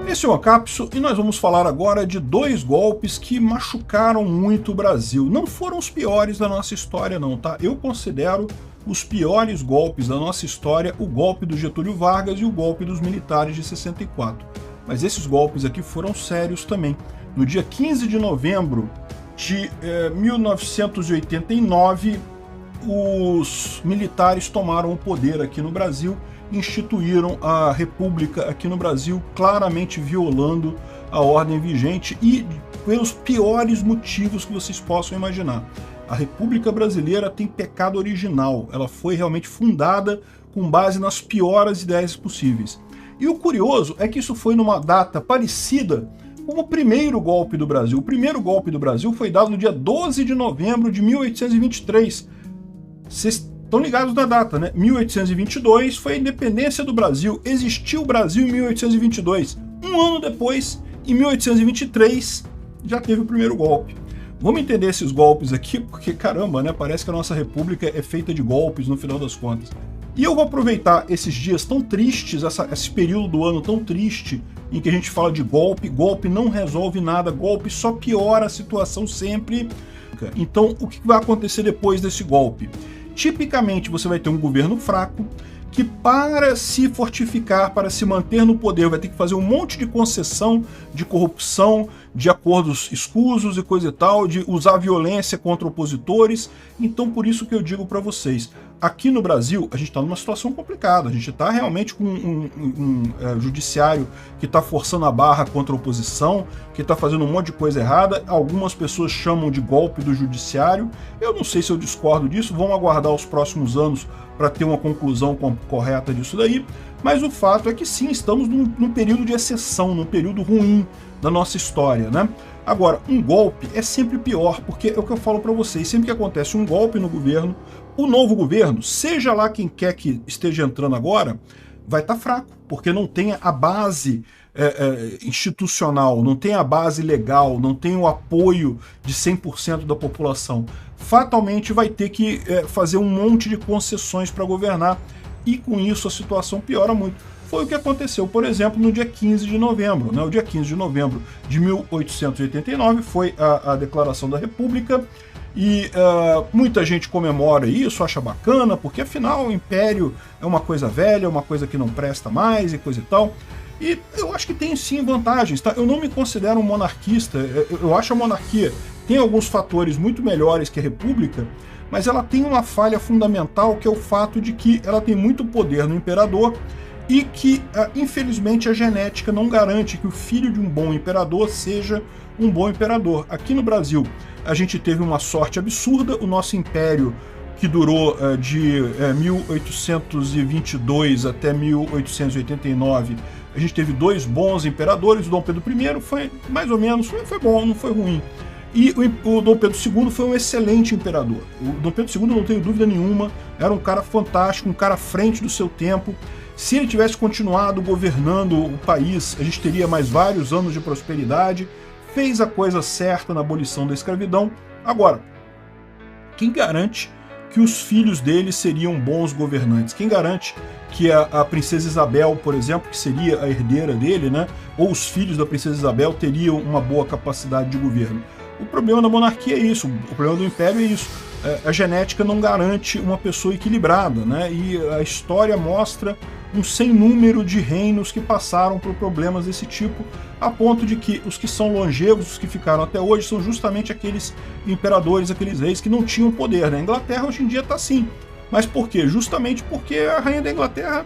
Esse é o Ancapso e nós vamos falar agora de dois golpes que machucaram muito o Brasil. Não foram os piores da nossa história não, tá? Eu considero os piores golpes da nossa história o golpe do Getúlio Vargas e o golpe dos militares de 64. Mas esses golpes aqui foram sérios também. No dia 15 de novembro de 1989, os militares tomaram o poder aqui no Brasil, instituíram a República aqui no Brasil, claramente violando a ordem vigente e pelos piores motivos que vocês possam imaginar. A República Brasileira tem pecado original, ela foi realmente fundada com base nas piores ideias possíveis. E o curioso é que isso foi numa data parecida com o primeiro golpe do Brasil. O primeiro golpe do Brasil foi dado no dia 12 de novembro de 1823. Vocês estão ligados na data, né? 1822 foi a independência do Brasil. Existiu o Brasil em 1822. Um ano depois, em 1823, já teve o primeiro golpe. Vamos entender esses golpes aqui, porque caramba, né? Parece que a nossa república é feita de golpes no final das contas. E eu vou aproveitar esses dias tão tristes, esse período do ano tão triste, em que a gente fala de golpe, golpe não resolve nada, golpe só piora a situação sempre. Então, o que vai acontecer depois desse golpe? Tipicamente, você vai ter um governo fraco, que para se fortificar, para se manter no poder, vai ter que fazer um monte de concessão, de corrupção, de acordos escusos e coisa e tal, de usar violência contra opositores. Então, por isso que eu digo para vocês, aqui no Brasil, a gente está numa situação complicada, a gente está realmente com um judiciário que está forçando a barra contra a oposição, que está fazendo um monte de coisa errada, algumas pessoas chamam de golpe do judiciário, eu não sei se eu discordo disso, vamos aguardar os próximos anos para ter uma conclusão correta disso daí, mas o fato é que sim, estamos num período de exceção, num período ruim da nossa história, né? Agora, um golpe é sempre pior, porque é o que eu falo para vocês, sempre que acontece um golpe no governo, o novo governo, seja lá quem quer que esteja entrando agora, vai estar fraco, porque não tem a base institucional, não tem a base legal, não tem o apoio de 100% da população. Fatalmente vai ter que fazer um monte de concessões para governar, e com isso a situação piora muito. Foi o que aconteceu, por exemplo, no dia 15 de novembro. Né? O dia 15 de novembro de 1889 foi a Declaração da República, e muita gente comemora isso, acha bacana, porque afinal o Império é uma coisa velha, uma coisa que não presta mais e coisa e tal. E eu acho que tem sim vantagens, tá? Eu não me considero um monarquista, eu acho a monarquia tem alguns fatores muito melhores que a república, mas ela tem uma falha fundamental, que é o fato de que ela tem muito poder no imperador e que, infelizmente, a genética não garante que o filho de um bom imperador seja um bom imperador. Aqui no Brasil, a gente teve uma sorte absurda, o nosso império, que durou de 1822 até 1889, a gente teve dois bons imperadores. O Dom Pedro I foi mais ou menos, foi bom, não foi ruim. E o Dom Pedro II foi um excelente imperador. O Dom Pedro II, não tenho dúvida nenhuma, era um cara fantástico, um cara à frente do seu tempo. Se ele tivesse continuado governando o país, a gente teria mais vários anos de prosperidade. Fez a coisa certa na abolição da escravidão. Agora, quem garante que os filhos dele seriam bons governantes? Quem garante que a princesa Isabel, por exemplo, que seria a herdeira dele, né, ou os filhos da princesa Isabel teriam uma boa capacidade de governo? O problema da monarquia é isso, o problema do império é isso. A genética não garante uma pessoa equilibrada, né? E a história mostra um sem número de reinos que passaram por problemas desse tipo, a ponto de que os que são longevos, os que ficaram até hoje, são justamente aqueles imperadores, aqueles reis que não tinham poder, né? A Inglaterra hoje em dia está assim. Mas por quê? Justamente porque a rainha da Inglaterra,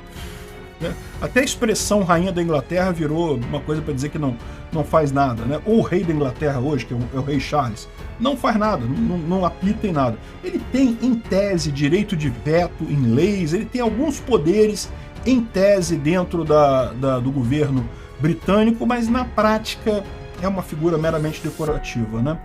né? Até a expressão rainha da Inglaterra virou uma coisa para dizer que não faz nada, né? Ou o rei da Inglaterra hoje, que é o rei Charles, não faz nada, não apita em nada. Ele tem, em tese, direito de veto em leis, ele tem alguns poderes, em tese, dentro do governo britânico, mas na prática é uma figura meramente decorativa, né?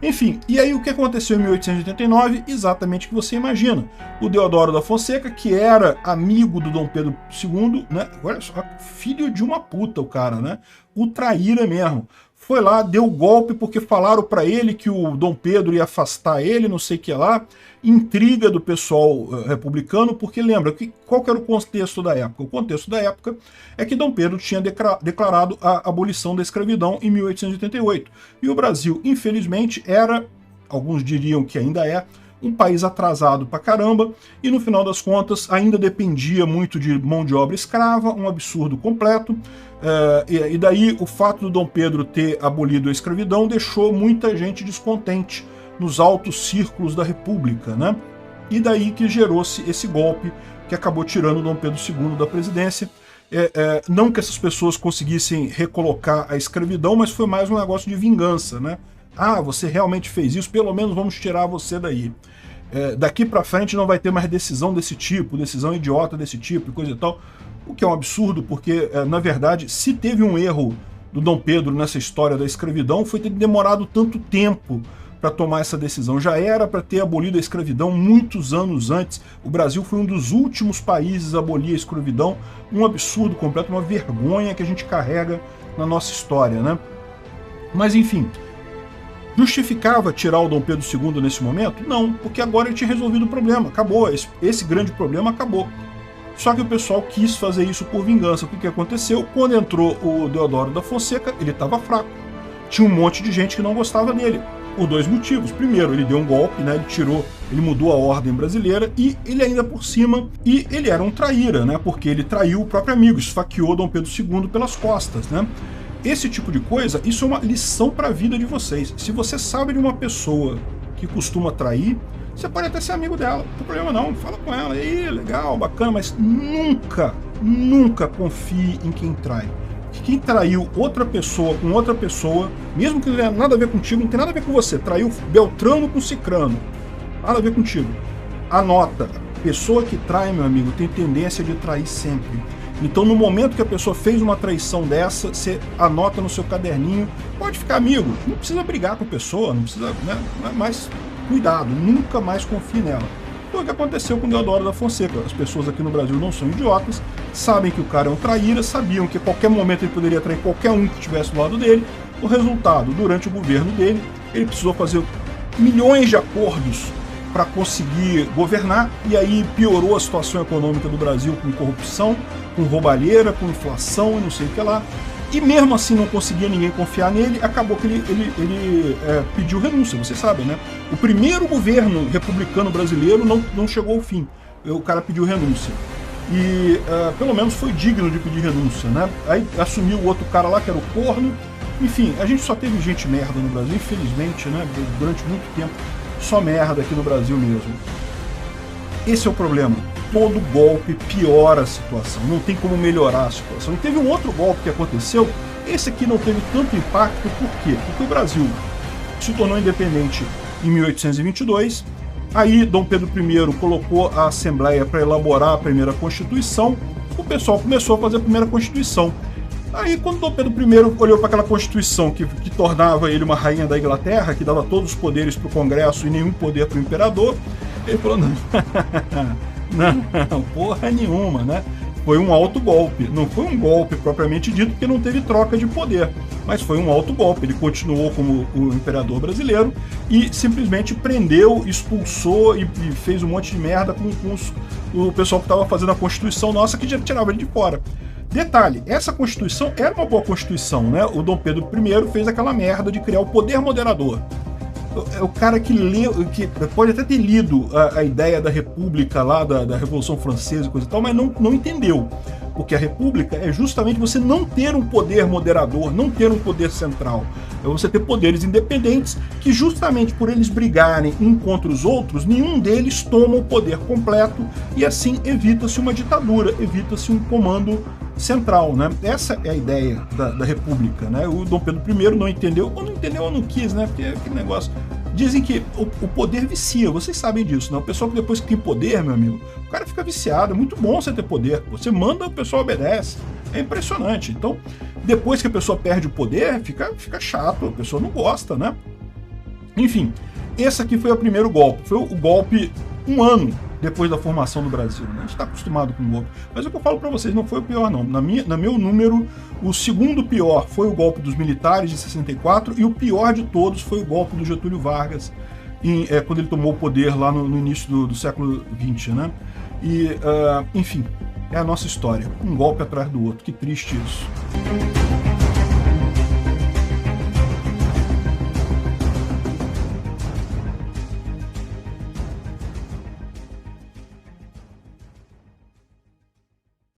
Enfim, e aí o que aconteceu em 1889? Exatamente o que você imagina. O Deodoro da Fonseca, que era amigo do Dom Pedro II, né? Olha só, filho de uma puta o cara, né? O traíra mesmo. foi lá, deu o golpe porque falaram para ele que o Dom Pedro ia afastar ele, não sei o que lá, intriga do pessoal republicano, porque lembra, qual que era o contexto da época? O contexto da época é que Dom Pedro tinha declarado a abolição da escravidão em 1888, e o Brasil, infelizmente, era, alguns diriam que ainda é, um país atrasado pra caramba, e no final das contas ainda dependia muito de mão de obra escrava, um absurdo completo, e daí o fato do Dom Pedro ter abolido a escravidão deixou muita gente descontente nos altos círculos da República, né? E daí que gerou-se esse golpe que acabou tirando Dom Pedro II da presidência. Não que essas pessoas conseguissem recolocar a escravidão, mas foi mais um negócio de vingança, né? Ah, você realmente fez isso, pelo menos vamos tirar você daí. Daqui para frente não vai ter mais decisão desse tipo, decisão idiota desse tipo e coisa e tal. O que é um absurdo, porque, na verdade, se teve um erro do Dom Pedro nessa história da escravidão, foi ter demorado tanto tempo para tomar essa decisão. Já era para ter abolido a escravidão muitos anos antes. O Brasil foi um dos últimos países a abolir a escravidão. Um absurdo completo, uma vergonha que a gente carrega na nossa história, né? Mas, enfim, justificava tirar o Dom Pedro II nesse momento? Não, porque agora ele tinha resolvido o problema, acabou, esse grande problema acabou. Só que o pessoal quis fazer isso por vingança. O que aconteceu? Quando entrou o Deodoro da Fonseca, ele estava fraco. Tinha um monte de gente que não gostava dele, por dois motivos. Primeiro, ele deu um golpe, né? Ele mudou a ordem brasileira, e ele ainda por cima, e ele era um traíra, né? Porque ele traiu o próprio amigo, esfaqueou Dom Pedro II pelas costas, né? Esse tipo de coisa, isso é uma lição para a vida de vocês. Se você sabe de uma pessoa que costuma trair, você pode até ser amigo dela, não tem problema não, fala com ela, aí, legal, bacana, mas nunca, nunca confie em quem trai. Quem traiu outra pessoa com outra pessoa, mesmo que não tenha nada a ver contigo, não tem nada a ver com você, traiu Beltrano com Cicrano, nada a ver contigo. Anota, pessoa que trai, meu amigo, tem tendência de trair sempre. Então, no momento que a pessoa fez uma traição dessa, você anota no seu caderninho, pode ficar amigo, não precisa brigar com a pessoa, não precisa, né? Mas cuidado, nunca mais confie nela. Foi o que aconteceu com o Deodoro da Fonseca. As pessoas aqui no Brasil não são idiotas, sabem que o cara é um traíra, sabiam que a qualquer momento ele poderia trair qualquer um que estivesse do lado dele. O resultado, durante o governo dele, ele precisou fazer milhões de acordos para conseguir governar, e aí piorou a situação econômica do Brasil com corrupção, com roubalheira, com inflação e não sei o que lá. E mesmo assim não conseguia ninguém confiar nele, acabou que ele pediu renúncia, vocês sabem, né? O primeiro governo republicano brasileiro não chegou ao fim, o cara pediu renúncia. E pelo menos foi digno de pedir renúncia, né? Aí assumiu o outro cara lá, que era o corno. Enfim, a gente só teve gente merda no Brasil, infelizmente, né? Durante muito tempo, só merda aqui no Brasil mesmo. Esse é o problema. Todo golpe piora a situação, não tem como melhorar a situação. E teve um outro golpe que aconteceu, esse aqui não teve tanto impacto, por quê? Porque o Brasil se tornou independente em 1822, aí Dom Pedro I colocou a Assembleia para elaborar a primeira Constituição, o pessoal começou a fazer a primeira Constituição. Aí, quando Dom Pedro I olhou para aquela Constituição que tornava ele uma rainha da Inglaterra, que dava todos os poderes para o Congresso e nenhum poder para o Imperador, ele falou, não, não, porra nenhuma, né? Foi um autogolpe. Não foi um golpe propriamente dito, porque não teve troca de poder, mas foi um autogolpe. Ele continuou como o imperador brasileiro e simplesmente prendeu, expulsou e fez um monte de merda com o pessoal que estava fazendo a Constituição nossa, que já tirava ele de fora. Detalhe, essa Constituição era uma boa Constituição, né? O Dom Pedro I fez aquela merda de criar o poder moderador. É o cara que leu, que pode até ter lido a ideia da República lá, da Revolução Francesa e coisa e tal, mas não entendeu. Porque a República é justamente você não ter um poder moderador, não ter um poder central. É você ter poderes independentes que, justamente por eles brigarem um contra os outros, nenhum deles toma o poder completo e assim evita-se uma ditadura, evita-se um comando central, né? Essa é a ideia da República, né? O Dom Pedro I não entendeu, ou não entendeu ou não quis, né? Porque aquele negócio... Dizem que o poder vicia, vocês sabem disso, né? O pessoal que depois que tem poder, meu amigo, o cara fica viciado, é muito bom você ter poder, você manda, o pessoal obedece, é impressionante. Então, depois que a pessoa perde o poder, fica chato, a pessoa não gosta, né? Enfim, esse aqui foi o primeiro golpe, foi o golpe um ano depois da formação do Brasil, né? A gente está acostumado com golpe, mas o que eu falo para vocês não foi o pior não. Na meu número, O segundo pior foi o golpe dos militares de 64 e o pior de todos foi o golpe do Getúlio Vargas, quando ele tomou o poder lá no início do século XX, né? E, enfim, é a nossa história, um golpe atrás do outro. Que triste isso.